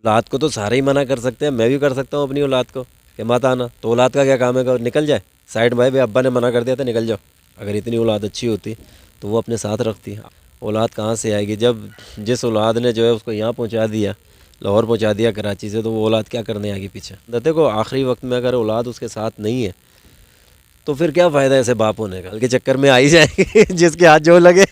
اولاد کو تو سارے ہی منع کر سکتے ہیں، میں بھی کر سکتا ہوں اپنی اولاد کو کہ مت آنا، تو اولاد کا کیا کام ہے کہ نکل جائے سائڈ بائی بھی، ابا نے منع کر دیا تھا نکل جاؤ، اگر اتنی اولاد اچھی ہوتی تو وہ اپنے ساتھ رکھتی۔ اولاد کہاں سے آئے گی جب جس اولاد نے جو ہے اس کو یہاں پہنچا دیا، لاہور پہنچا دیا کراچی سے، تو وہ اولاد کیا کرنے آئے گی پیچھے؟ دیکھو آخری وقت میں اگر اولاد اس کے ساتھ نہیں ہے تو پھر کیا فائدہ ایسے باپ ہونے کا، کے چکر میں آئی جائے گی جس کے ہاتھ جو لگے۔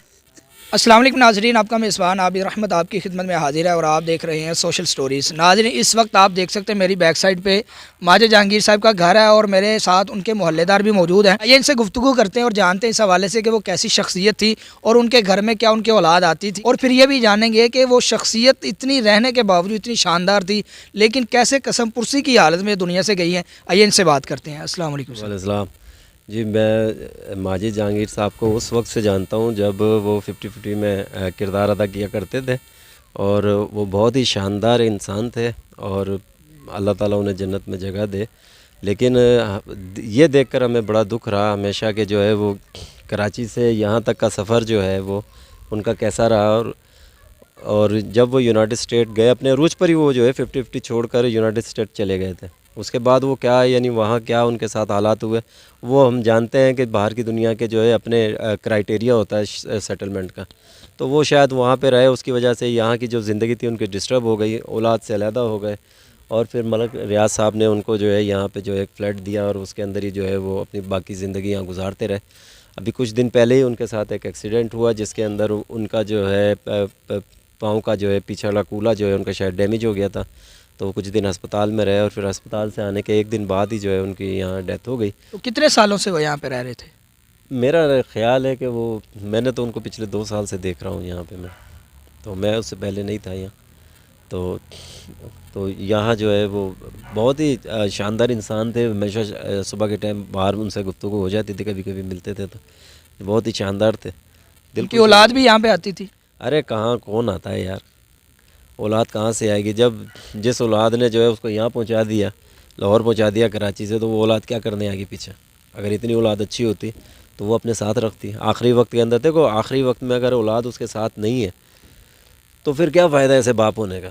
السلام علیکم ناظرین، آپ کا میزبان عابد رحمت آپ کی خدمت میں حاضر ہے اور آپ دیکھ رہے ہیں سوشل سٹوریز۔ ناظرین اس وقت آپ دیکھ سکتے ہیں میری بیک سائڈ پہ ماجد جہانگیر صاحب کا گھر ہے اور میرے ساتھ ان کے محلے دار بھی موجود ہیں۔ یہ ان سے گفتگو کرتے ہیں اور جانتے ہیں اس حوالے سے کہ وہ کیسی شخصیت تھی اور ان کے گھر میں کیا ان کی اولاد آتی تھی، اور پھر یہ بھی جانیں گے کہ وہ شخصیت اتنی رہنے کے باوجود اتنی شاندار تھی لیکن کیسے قسم پرسی کی حالت میں دنیا سے گئی ہیں۔ آئیے ان سے بات کرتے ہیں۔ السلام علیکم وعلیکم السلام جی، میں ماجد جہانگیر صاحب کو اس وقت سے جانتا ہوں جب وہ 50-50 میں کردار ادا کیا کرتے تھے، اور وہ بہت ہی شاندار انسان تھے اور اللہ تعالیٰ انہیں جنت میں جگہ دے۔ لیکن یہ دیکھ کر ہمیں بڑا دکھ رہا ہمیشہ کہ جو ہے وہ کراچی سے یہاں تک کا سفر جو ہے وہ ان کا کیسا رہا، اور جب وہ یونائٹڈ اسٹیٹ گئے اپنے عروج پر ہی وہ جو ہے 50-50 چھوڑ کر یونائٹڈ اسٹیٹ چلے گئے تھے۔ اس کے بعد وہ کیا یعنی وہاں کیا ان کے ساتھ حالات ہوئے وہ ہم جانتے ہیں کہ باہر کی دنیا کے جو ہے اپنے کرائٹیریا ہوتا ہے سیٹلمنٹ کا، تو وہ شاید وہاں پہ رہے، اس کی وجہ سے یہاں کی جو زندگی تھی ان کی ڈسٹرب ہو گئی، اولاد سے علیحدہ ہو گئے، اور پھر ملک ریاض صاحب نے ان کو جو ہے یہاں پہ جو ایک فلیٹ دیا اور اس کے اندر ہی جو ہے وہ اپنی باقی زندگی یہاں گزارتے رہے۔ ابھی کچھ دن پہلے ہی ان کے ساتھ ایک ایکسیڈنٹ ہوا جس کے اندر ان کا جو ہے پاؤں کا جو ہے پیچھے والا کولا جو ہے ان کا شاید ڈیمیج ہو گیا تھا، تو وہ کچھ دن ہسپتال میں رہے، اور پھر ہسپتال سے آنے کے ایک دن بعد ہی جو ہے ان کی یہاں ڈیتھ ہو گئی۔ تو کتنے سالوں سے وہ یہاں پہ رہ رہے تھے؟ میرا خیال ہے کہ میں نے تو ان کو پچھلے 2 سال سے دیکھ رہا ہوں یہاں پہ، تو میں اس سے پہلے نہیں تھا یہاں، تو یہاں جو ہے وہ بہت ہی شاندار انسان تھے، ہمیشہ صبح کے ٹائم باہر ان سے گفتگو ہو جاتی تھی، کبھی کبھی ملتے تھے تو بہت ہی شاندار تھے۔ ان کی اولاد بھی یہاں پہ آتی تھی؟ ارے کہاں، کون آتا ہے یار، اولاد کہاں سے آئے گی جب جس اولاد نے جو ہے اس کو یہاں پہنچا دیا، لاہور پہنچا دیا کراچی سے، تو وہ اولاد کیا کرنے آئے گی پیچھے؟ اگر اتنی اولاد اچھی ہوتی تو وہ اپنے ساتھ رکھتی۔ آخری وقت کے اندر دیکھو آخری وقت میں اگر اولاد اس کے ساتھ نہیں ہے تو پھر کیا فائدہ ایسے باپ ہونے کا؟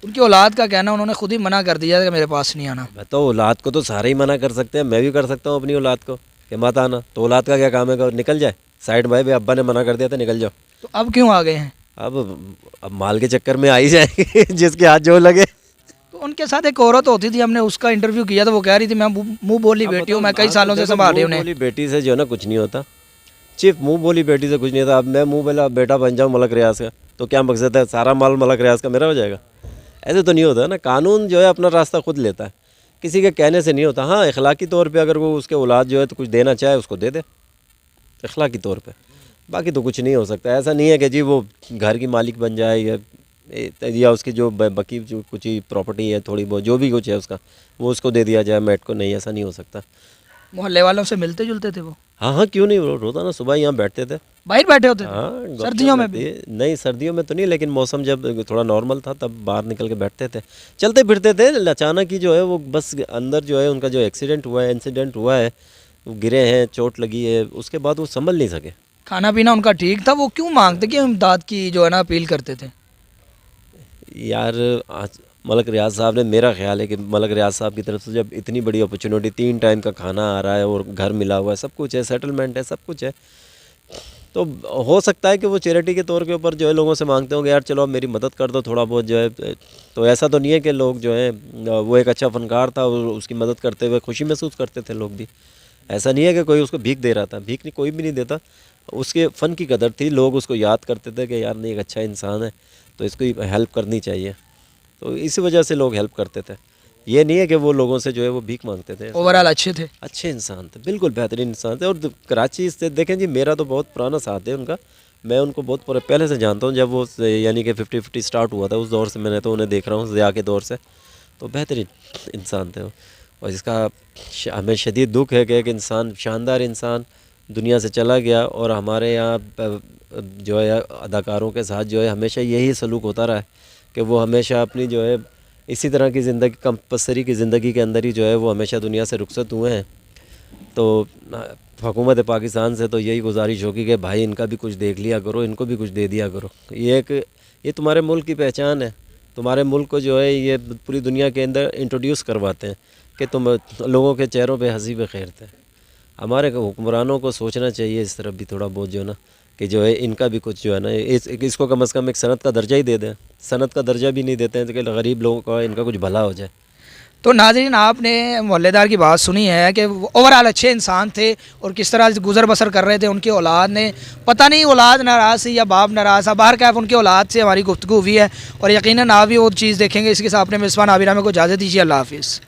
ان کی اولاد کا کہنا انہوں نے خود ہی منع کر دیا کہ میرے پاس نہیں آنا۔ میں تو اولاد کو تو سارے ہی منع کر سکتے ہیں، میں بھی کر سکتا ہوں اپنی اولاد کو کہ مت آنا، تو اولاد کا کیا کام ہے کہ نکل جائے سائڈ بائی بھی، ابا نے منع کر دیا تھا نکل جاؤ۔ تو اب کیوں آ گئے ہیں؟ اب مال کے چکر میں آئی جائے گی جس کے ہاتھ جو لگے۔ تو ان کے ساتھ ایک عورت ہوتی تھی، ہم نے اس کا انٹرویو کیا تھا، وہ کہہ رہی تھی میں منہ بولی بیٹی ہوں، میں کئی سالوں سے سنبھال رہی ہوں منہ انہیں۔ بولی بیٹی سے جو ہے نا کچھ نہیں ہوتا، صرف منہ بولی بیٹی سے کچھ نہیں ہوتا۔ اب میں منہ بولا بیٹا بن جاؤں ملک ریاض کا تو کیا مقصد ہے؟ سارا مال ملک ریاض کا میرا ہو جائے گا؟ ایسے تو نہیں ہوتا نا، قانون جو ہے اپنا راستہ خود لیتا ہے، کسی کے کہنے سے نہیں ہوتا۔ ہاں اخلاقی طور پہ اگر وہ اس کے اولاد جو ہے تو کچھ دینا چاہے اس کو دے دے اخلاقی طور پہ، باقی تو کچھ نہیں ہو سکتا۔ ایسا نہیں ہے کہ جی وہ گھر کی مالک بن جائے یا اس کی جو باقی جو کچھ ہی پراپرٹی ہے تھوڑی بہت جو بھی کچھ ہے اس کا وہ اس کو دے دیا جائے میٹ کو، نہیں ایسا نہیں ہو سکتا۔ محلے والوں سے ملتے جلتے تھے وہ؟ ہاں کیوں نہیں، روزانہ صبح یہاں بیٹھتے تھے۔ باہر بیٹھے ہوتے تھے؟ ہاں سردیوں میں بھی؟ نہیں سردیوں میں تو نہیں، لیکن موسم جب تھوڑا نارمل تھا تب باہر نکل کے بیٹھتے تھے، چلتے پھرتے تھے۔ اچانک ہی جو ہے وہ بس اندر جو ہے ان کا جو انسیڈنٹ ہوا ہے، وہ گرے ہیں، چوٹ لگی ہے، اس کے بعد وہ سنبھل نہیں سکے۔ کھانا پینا ان کا ٹھیک تھا؟ وہ کیوں مانگتے کہ امداد کی جو ہے نا اپیل کرتے تھے؟ یار ملک ریاض صاحب نے، میرا خیال ہے کہ ملک ریاض صاحب کی طرف سے جب اتنی بڑی اپرچونٹی، 3 ٹائم کا کھانا آ رہا ہے اور گھر ملا ہوا ہے، سب کچھ ہے، سیٹلمنٹ ہے، سب کچھ ہے، تو ہو سکتا ہے کہ وہ چیریٹی کے طور کے اوپر جو ہے لوگوں سے مانگتے ہوں گے یار چلو اب میری مدد کر دو تھوڑا بہت جو ہے۔ تو ایسا تو نہیں ہے کہ لوگ جو ہیں، وہ ایک اچھا فنکار تھا اور اس کی مدد کرتے ہوئے خوشی محسوس کرتے تھے لوگ بھی، ایسا نہیں ہے کہ کوئی اس کو بھیک دے رہا تھا، بھیک نہیں کوئی بھی نہیں دیتا، اس کے فن کی قدر تھی، لوگ اس کو یاد کرتے تھے کہ یار نہیں ایک اچھا انسان ہے تو اس کو ہیلپ کرنی چاہیے، تو اسی وجہ سے لوگ ہیلپ کرتے تھے۔ یہ نہیں ہے کہ وہ لوگوں سے جو ہے وہ بھیک مانگتے تھے۔ اوورال اچھے تھے؟ اچھے انسان تھے، بالکل بہترین انسان تھے، اور کراچی سے دیکھیں جی میرا تو بہت پرانا ساتھ ہے ان کا، میں ان کو بہت پہلے سے جانتا ہوں، جب وہ یعنی کہ 50-50 سٹارٹ ہوا تھا اس دور سے میں نے تو انہیں دیکھ رہا ہوں، ضیاء کے دور سے، تو بہترین انسان تھے وہ، اور اس کا ہمیں شدید دکھ ہے کہ ایک انسان، شاندار انسان دنیا سے چلا گیا، اور ہمارے یہاں جو ہے اداکاروں کے ساتھ جو ہے ہمیشہ یہی سلوک ہوتا رہا ہے کہ وہ ہمیشہ اپنی جو ہے اسی طرح کی زندگی، کمپلسری کی زندگی کے اندر ہی جو ہے وہ ہمیشہ دنیا سے رخصت ہوئے ہیں۔ تو حکومت پاکستان سے تو یہی گزارش ہوگی کہ بھائی ان کا بھی کچھ دیکھ لیا کرو، ان کو بھی کچھ دے دیا کرو، یہ تمہارے ملک کی پہچان ہے، تمہارے ملک کو جو ہے یہ پوری دنیا کے اندر انٹروڈیوس کرواتے ہیں کہ تم لوگوں کے چہروں پہ ہنسی پہ خیر تھے. ہمارے حکمرانوں کو سوچنا چاہیے اس طرف بھی تھوڑا بہت جو ہے نا کہ جو ہے ان کا بھی کچھ جو ہے نا اس کو کم از کم ایک صنعت کا درجہ ہی دے دیں. صنعت کا درجہ بھی نہیں دیتے ہیں کہ غریب لوگوں کا ان کا کچھ بھلا ہو جائے. تو ناظرین آپ نے محلے دار کی بات سنی ہے کہ وہ اوورآل اچھے انسان تھے اور کس طرح گزر بسر کر رہے تھے. ان کی اولاد نے پتہ نہیں اولاد ناراض تھی یا باپ ناراض تھا, باہر کیف ان کی اولاد سے ہماری گفتگو ہوئی ہے اور یقیناً آپ بھی وہ چیز دیکھیں گے. اس کے ساتھ اپنے میزبان عابر احمد کو اجازت دیجیے. اللہ حافظ.